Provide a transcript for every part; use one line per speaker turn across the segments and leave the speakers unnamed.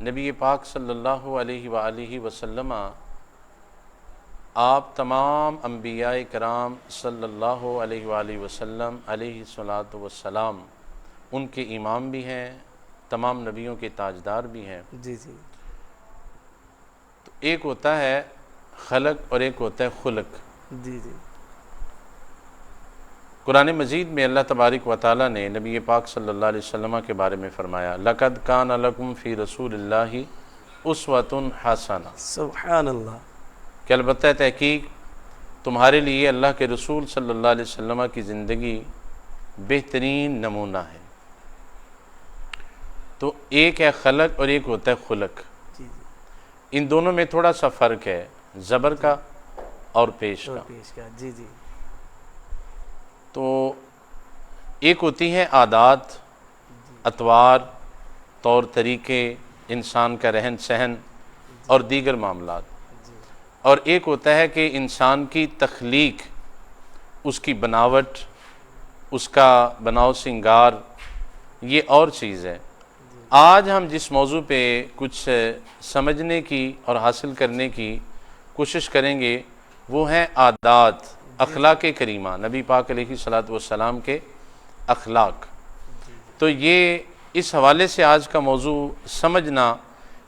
نبی پاک صلی اللہ علیہ وآلہ وسلم آپ تمام انبیاء کرام صلی اللہ علیہ وآلہ وسلم علیہ الصلاۃ والسلام ان کے امام بھی ہیں، تمام نبیوں کے تاجدار بھی ہیں۔
جی جی۔
تو ایک ہوتا ہے خلق اور ایک ہوتا ہے خلق۔
جی جی۔
قرآن مجید میں اللہ تبارک و تعالیٰ نے نبی پاک صلی اللہ علیہ وسلم کے بارے میں فرمایا لَقَدْ كَانَ لَكُمْ فِي رَسُولِ اللَّهِ أُسْوَةٌ حَسَنَةٌ،
سبحان اللہ۔
کہ البتہ تحقیق تمہارے لیے اللہ کے رسول صلی اللہ علیہ وسلم کی زندگی بہترین نمونہ ہے۔ تو ایک ہے خلق اور ایک ہوتا ہے خلق۔
جی جی۔
ان دونوں میں تھوڑا سا فرق ہے، زبر کا اور پیش کا۔
پیش کا۔ جی جی۔
تو ایک ہوتی ہیں عادات، اطوار، طور طریقے، انسان کا رہن سہن اور دیگر معاملات، اور ایک ہوتا ہے کہ انسان کی تخلیق، اس کی بناوٹ، اس کا بناؤ سنگار، یہ اور چیز ہے۔ آج ہم جس موضوع پہ کچھ سمجھنے کی اور حاصل کرنے کی کوشش کریں گے وہ ہیں عادات، اخلاق کریمہ، نبی پاک علیہ الصلاۃ والسلام کے اخلاق۔ تو یہ اس حوالے سے آج کا موضوع سمجھنا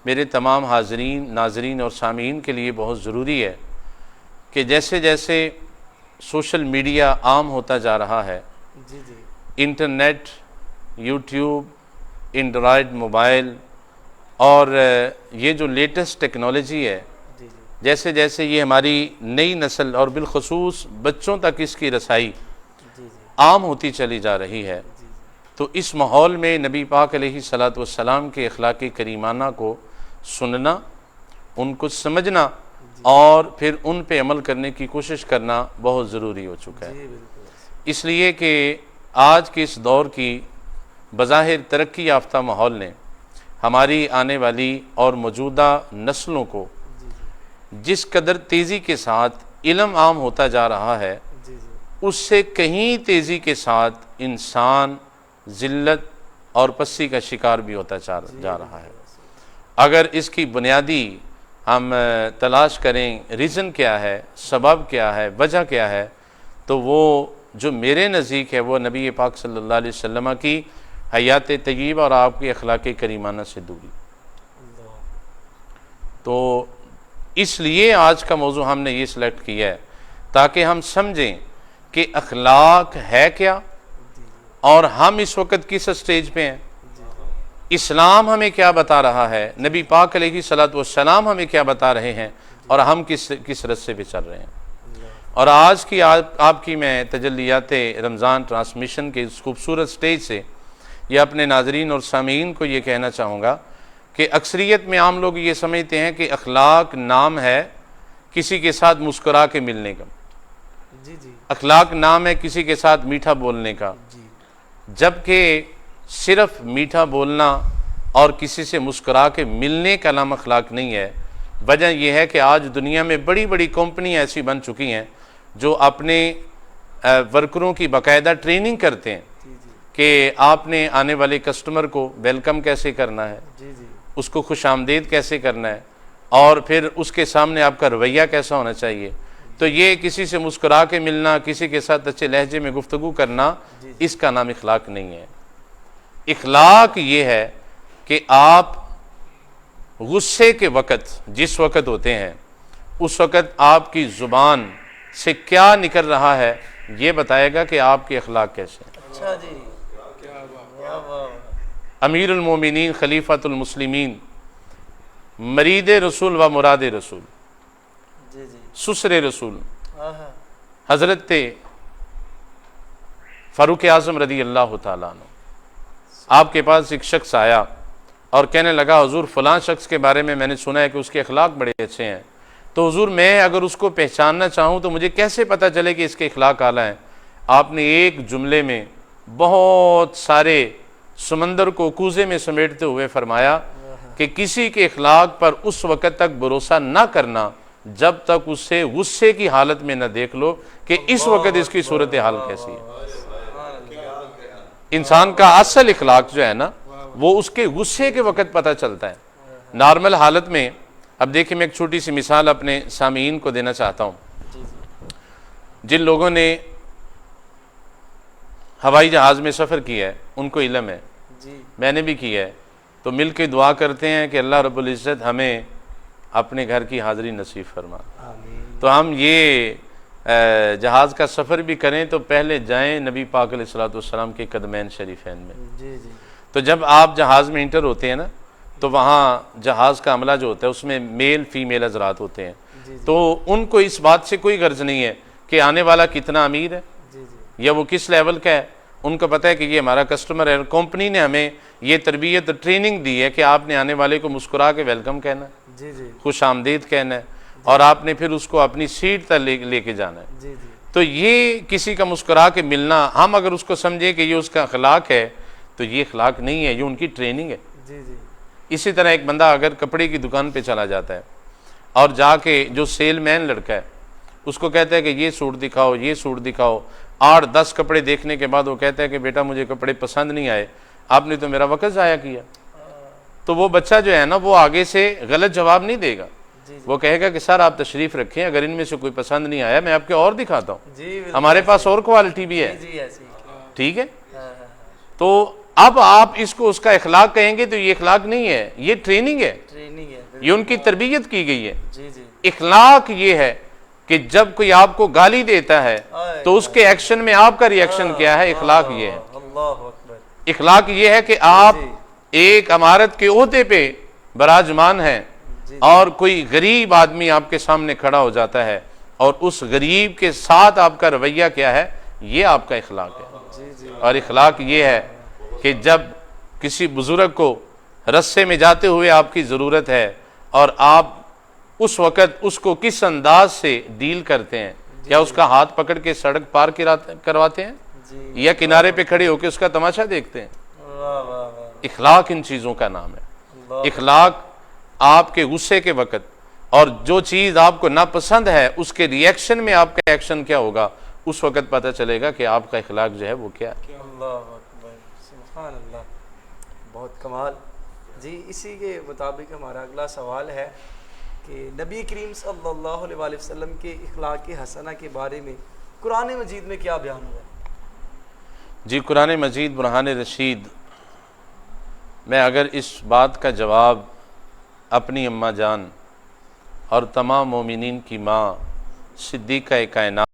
میرے تمام حاضرین، ناظرین اور سامعین کے لیے بہت ضروری ہے کہ جیسے جیسے سوشل میڈیا عام ہوتا جا رہا ہے،
جی جی،
انٹرنیٹ، یوٹیوب، اینڈرائڈ موبائل اور یہ جو لیٹسٹ ٹیکنالوجی ہے،
جی جی،
جیسے جیسے یہ ہماری نئی نسل اور بالخصوص بچوں تک اس کی رسائی
جی جی،
عام ہوتی چلی جا رہی ہے، تو اس ماحول میں نبی پاک علیہ الصلاۃ والسلام کے اخلاق کریمانہ کو سننا، ان کو سمجھنا اور پھر ان پہ عمل کرنے کی کوشش کرنا بہت ضروری ہو چکا ہے۔
جی بالکل۔
اس لیے کہ آج کے اس دور کی بظاہر ترقی یافتہ ماحول نے ہماری آنے والی اور موجودہ نسلوں کو جس قدر تیزی کے ساتھ علم عام ہوتا جا رہا ہے،
جی جی،
اس سے کہیں تیزی کے ساتھ انسان ذلت اور پستی کا شکار بھی ہوتا جا رہا ہے۔ اگر اس کی بنیادی ہم تلاش کریں ریزن کیا ہے، سبب کیا ہے، وجہ کیا ہے، تو وہ جو میرے نزدیک ہے وہ نبی پاک صلی اللہ علیہ وسلم کی حیات طیبہ اور آپ کی اخلاق کریمانہ سے دوری۔ تو اس لیے آج کا موضوع ہم نے یہ سلیکٹ کیا ہے تاکہ ہم سمجھیں کہ اخلاق ہے کیا اور ہم اس وقت کس سٹیج پہ ہیں، اسلام ہمیں کیا بتا رہا ہے، نبی پاک علیہ الصلاۃ والسلام ہمیں کیا بتا رہے ہیں اور ہم کس رستے پہ چل رہے ہیں۔ اور آج کی آپ کی میں تجلیات رمضان ٹرانسمیشن کے اس خوبصورت سٹیج سے یہ اپنے ناظرین اور سامعین کو یہ کہنا چاہوں گا کہ اکثریت میں عام لوگ یہ سمجھتے ہیں کہ اخلاق نام ہے کسی کے ساتھ مسکرا کے ملنے کا،
جی جی،
اخلاق نام ہے کسی کے ساتھ میٹھا بولنے کا، جبکہ صرف میٹھا بولنا اور کسی سے مسکرا کے ملنے کا نام اخلاق نہیں ہے۔ وجہ یہ ہے کہ آج دنیا میں بڑی بڑی کمپنیاں ایسی بن چکی ہیں جو اپنے ورکروں کی باقاعدہ ٹریننگ کرتے ہیں کہ آپ نے آنے والے کسٹمر کو ویلکم کیسے کرنا ہے،
جی جی،
اس کو خوش آمدید کیسے کرنا ہے، اور پھر اس کے سامنے آپ کا رویہ کیسا ہونا چاہیے۔ تو یہ کسی سے مسکرا کے ملنا، کسی کے ساتھ اچھے لہجے میں گفتگو کرنا، اس کا نام اخلاق نہیں ہے۔ اخلاق یہ ہے کہ آپ غصے کے وقت جس وقت ہوتے ہیں اس وقت آپ کی زبان سے کیا نکل رہا ہے یہ بتائے گا کہ آپ کے اخلاق کیسے ہیں۔
اچھا جی،
امیر المومنین، خلیفۃ المسلمین، مرید رسول و مراد رسول،
جی جی،
سسر رسول،
ہاں ہاں،
حضرت فاروق اعظم رضی اللہ تعالیٰ عنہ، آپ کے پاس ایک شخص آیا اور کہنے لگا حضور فلاں شخص کے بارے میں نے سنا ہے کہ اس کے اخلاق بڑے اچھے ہیں، تو حضور میں اگر اس کو پہچاننا چاہوں تو مجھے کیسے پتہ چلے کہ اس کے اخلاق اعلیٰ ہیں؟ آپ نے ایک جملے میں بہت سارے سمندر کو کوزے میں سمیٹتے ہوئے فرمایا کہ کسی کے اخلاق پر اس وقت تک بھروسہ نہ کرنا جب تک اسے غصے کی حالت میں نہ دیکھ لو کہ اس وقت اس کی صورتحال کیسی ہے۔ انسان کا اصل اخلاق جو ہے نا وہ اس کے غصے کے وقت پتہ چلتا ہے، نارمل حالت میں اب دیکھیں، میں ایک چھوٹی سی مثال اپنے سامعین کو دینا چاہتا ہوں.
جی جی
جن لوگوں نے ہوائی جہاز میں سفر کیا ہے ان کو علم ہے،
جی
میں نے بھی کیا ہے. تو مل کے دعا کرتے ہیں کہ اللہ رب العزت ہمیں اپنے گھر کی حاضری نصیب فرما.
آمین.
تو ہم یہ جہاز کا سفر بھی کریں تو پہلے جائیں نبی پاک علیہ الصلوۃ والسلام کے قدمین شریفین میں.
جی جی
تو جب آپ جہاز میں انٹر ہوتے ہیں نا تو وہاں جہاز کا عملہ جو ہوتا ہے اس میں میل فیمیل حضرات ہوتے ہیں.
جی جی
تو ان کو اس بات سے کوئی غرض نہیں ہے کہ آنے والا کتنا امیر ہے
جی جی
یا وہ کس لیول کا ہے. ان کو پتہ ہے کہ یہ ہمارا کسٹمر ہے. کمپنی نے ہمیں یہ تربیت ٹریننگ دی ہے کہ آپ نے آنے والے کو مسکرا کے ویلکم کہنا ہے،
جی جی
خوش آمدید کہنا ہے، اور آپ نے پھر اس کو اپنی سیٹ تک لے کے جانا ہے.
جی جی
تو یہ کسی کا مسکرا کے ملنا، ہم اگر اس کو سمجھے کہ یہ اس کا اخلاق ہے تو یہ اخلاق نہیں ہے، یہ ان کی ٹریننگ ہے.
جی جی
اسی طرح ایک بندہ اگر کپڑے کی دکان پہ چلا جاتا ہے اور جا کے جو سیل مین لڑکا ہے اس کو کہتا ہے کہ یہ سوٹ دکھاؤ، یہ سوٹ دکھاؤ، 8-10 کپڑے دیکھنے کے بعد وہ کہتا ہے کہ بیٹا مجھے کپڑے پسند نہیں آئے، آپ نے تو میرا وقت ضائع کیا. تو وہ بچہ جو ہے نا وہ آگے سے غلط جواب نہیں دے گا،
جی
وہ کہے گا کہ سر آپ تشریف رکھیں، اگر ان میں سے کوئی پسند نہیں آیا میں آپ کے اور دکھاتا ہوں،
جی بالکل.
ہمارے پاس اور کوالٹی بھی ہے.
جی ایسی.
ٹھیک ہے.
ہاں ہاں ہاں.
تو اب آپ اس کو اس کا اخلاق کہیں گے تو یہ اخلاق نہیں ہے، یہ ٹریننگ ہے،
ٹریننگ ہے.
یہ ان کی تربیت کی گئی ہے.
جی جی
اخلاق یہ ہے کہ جب کوئی آپ کو گالی دیتا ہے تو اس کے ایکشن میں آپ کا ریئیکشن کیا ہے. اخلاق یہ ہے.
اللہ اکبر.
اخلاق یہ ہے کہ آپ
جی
ایک امارت کے عہدے پہ براجمان ہیں
جی
اور کوئی غریب آدمی آپ کے سامنے کھڑا ہو جاتا ہے اور اس غریب کے ساتھ آپ کا رویہ کیا ہے، یہ آپ کا اخلاق ہے.
جی جی
اور اخلاق یہ ہے کہ جب کسی بزرگ کو رستے میں جاتے ہوئے آپ کی ضرورت ہے اور آپ اس وقت اس کو کس انداز سے ڈیل کرتے ہیں، کیا اس کا ہاتھ پکڑ کے سڑک پار کرواتے ہیں
جی.
یا کنارے پہ کھڑے ہو کے اس کا تماشا دیکھتے ہیں؟
واہ واہ واہ.
اخلاق ان چیزوں کا نام ہے.
اللہ.
اخلاق آپ کے غصے کے وقت اور جو چیز آپ کو ناپسند ہے اس کے ریئیکشن میں آپ کا ایکشن کیا ہوگا، اس وقت پتہ چلے گا کہ آپ کا اخلاق جو ہے وہ کیا ہے.
اللہ اکبر. سبحان اللہ. بہت کمال. جی اسی کے مطابق ہمارا اگلا سوال ہے کہ نبی کریم صلی اللہ علیہ وآلہ وسلم کے اخلاق حسنہ کے بارے میں قرآن مجید میں کیا بیان ہوا ہے؟
جی قرآن مجید برہان رشید میں اگر اس بات کا جواب اپنی اماں جان اور تمام مومنین کی ماں صدیقہ کائنات